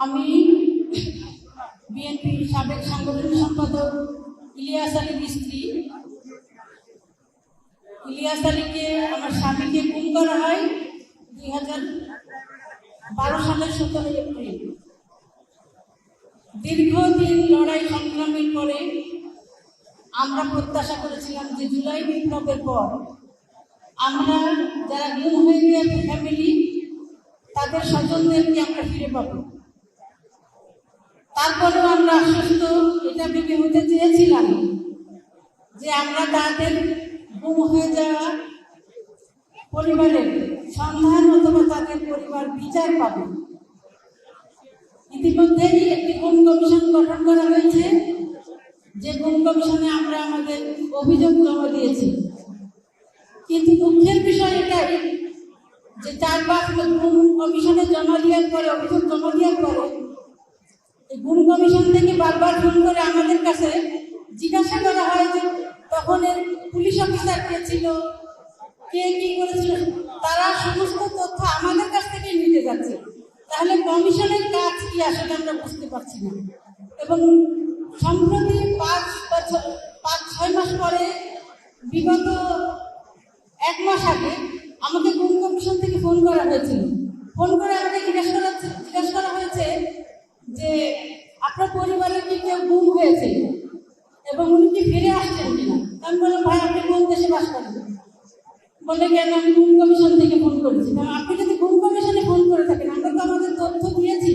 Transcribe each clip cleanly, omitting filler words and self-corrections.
আমি বিএনপির সাবেক সাংগঠনিক সম্পাদক ইলিয়াস আলীর স্ত্রী। ইলিয়াস আলীকে আমার স্বামীকে গুম করা হয় 2012 সালের 17 এপ্রিল। দীর্ঘদিন লড়াই সংগ্রামের পরে আমরা প্রত্যাশা করেছিলাম যে জুলাই বিপ্লবের পর আমরা যারা গুম হয়ে গিয়ে ফ্যামিলি তাদের স্বজনদেরকে আমরা ফিরে পাব। তারপরেও আমরা আশ্বস্ত এটা ভেবে হতে চেয়েছিলাম যে আমরা তাদের গুম হয়ে যাওয়া পরিবারের সন্ধান অথবা তাদের পরিবার বিচার পাবে। ইতিমধ্যেই একটি গুম কমিশন গঠন করা হয়েছে, যে গুম কমিশনে আমরা আমাদের অভিযোগ জমা দিয়েছি। কিন্তু দুঃখের বিষয় এটাই যে 4-5 গুম কমিশনে জমা দেওয়ার পরে, অভিযোগ জমা দেওয়ার পরে এই গুম কমিশন থেকে বারবার ফোন করে আমাদের কাছে জিজ্ঞাসা করা হয় যে তখন এর পুলিশ অফিসার কে ছিল, কে কি করেছিল, তারা সমস্ত তথ্য আমাদের কাছ থেকে নিতে যাচ্ছে। তাহলে কমিশনের কাজ কি আসলে আমরা বুঝতে পারছি না। এবং সম্প্রতি 5-6 মাস পরে, বিগত 1 মাস আগে আমাকে গুম কমিশন থেকে ফোন করা হয়েছিল। ফোন করে আমাকে জিজ্ঞাসা করা হয়েছে যে আপনার পরিবারের কি কেউ গুম হয়েছে এবং উনি কি ফিরে আসছেন কিনা। আমি বললাম, ভাই আপনি কোন দেশে বাস করেন? বলে, কেন আমি গুম কমিশন থেকে ফোন করেছি। আপনি যদি গুম কমিশনে ফোন করে থাকেন, আমরা তো আমাদের তথ্য দিয়েছি,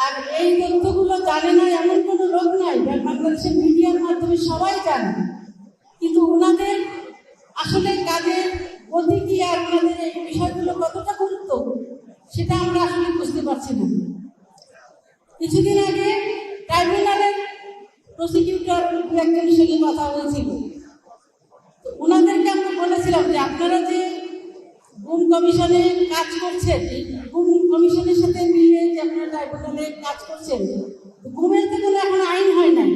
আর এই তথ্যগুলো জানে না এমন কোনো লোক নাই। বাংলাদেশের মিডিয়ার মাধ্যমে সবাই জানে, কিন্তু ওনাদের আসলে কাজের গতি কি আর ওনাদের এই বিষয়গুলো কতটা গুরুত্ব সেটা আমরা আসলে বুঝতে পারছি না। কিছুদিন আগে ট্রাইব্যুনালের প্রসিকিউটর একজনের সঙ্গে কথা হয়েছিল। ওনাদেরকে আমরা বলেছিলাম যে আপনারা যে গুম কমিশনে কাজ করছেন, গুম কমিশনের সাথে মিলে যে আপনারা ট্রাইব্যুনালে কাজ করছেন, গুমের তো কোনো এখন আইন হয় নাই।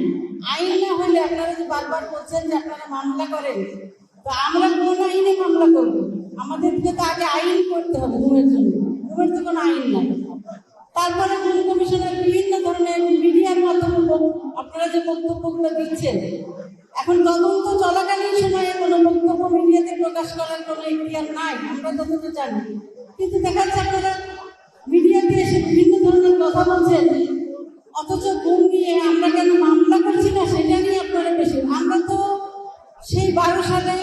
আইন না হলে আপনারা যে বারবার বলছেন যে আপনারা মামলা করেন, তো আমরা কোন আইনে মামলা করব? আমাদেরকে তো আগে আইন করতে হবে গুমের জন্য। গুমের তো কোনো আইন নাই। তারপরে গুম কমিশনের বিভিন্ন ধরনের মিডিয়ার মাধ্যমে আপনারা যে বক্তব্যগুলো দিচ্ছেন, এখন তদন্ত চলাকালীন সময়ে কোনো বক্তব্য মিডিয়াতে প্রকাশ করার কোনো ইতিহাস নাই, আমরা তদন্ত জানি। কিন্তু দেখা যাচ্ছে আপনারা মিডিয়াতে এসে বিভিন্ন ধরনের কথা বলছেন, অথচ গুম নিয়ে আমরা কেন মামলা করছি না সেটা নিয়ে আপনারা বেশি। আমরা তো সেই 12 সালে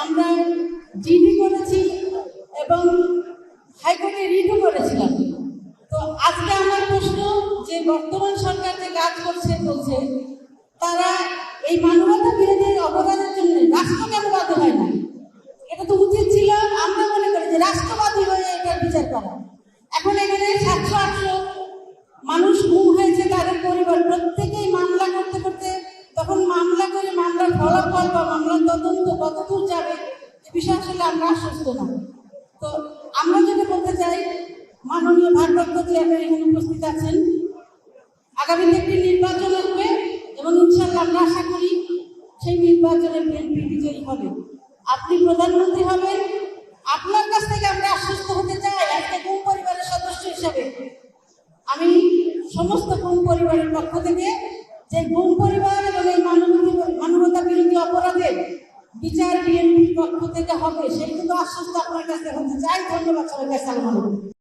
আমরা জিডি করেছি এবং হাইকোর্টে রিটও করেছিলাম। তো আজকে আমার প্রশ্ন যে বর্তমান সরকার যে কাজ করছে বলছে, তারা এই মানবতা বিরোধী অপরাধের জন্য রাষ্ট্র কেন বাধ্য হয় না? এটা তো উচিত ছিল, আমরা মনে করি যে রাষ্ট্রবাদী হয়ে এটার বিচার করা। এখন এখানে 700-800 মানুষ গুম হয়েছে, তাদের পরিবার প্রত্যেকেই মামলা করতে করতে তখন মামলা করে মামলার ফলাফল বা মামলার তদন্ত কতদূর যাবে এ বিষয়ে আসলে আমরা আশ্বস্ত না। তো আমরা যেটা বলতে চাই, মাননীয় ভারপ্রাপ্ত চেয়ারম্যান এখানে উপস্থিত আছেন, আগামীতে একটি নির্বাচন আসবে এবং ইনশাআল্লাহ আমরা আশা করি সেই নির্বাচনে বিএনপি বিজয়ী হবে, আপনি প্রধানমন্ত্রী হবেন। আপনার কাছ থেকে আমরা আশ্বস্ত হতে চাই, আজকে গুম পরিবারের সদস্য হিসাবে আমি সমস্ত গুম পরিবারের পক্ষ থেকে যে গুম পরিবার এবং এই মানবতা বিরোধী অপরাধের বিচার বিএনপির পক্ষ থেকে হবে সেইটুকু আশ্বস্ত আপনার কাছে হতে চাই। ধন্যবাদ সবাইকে। আসসালামু আলাইকুম।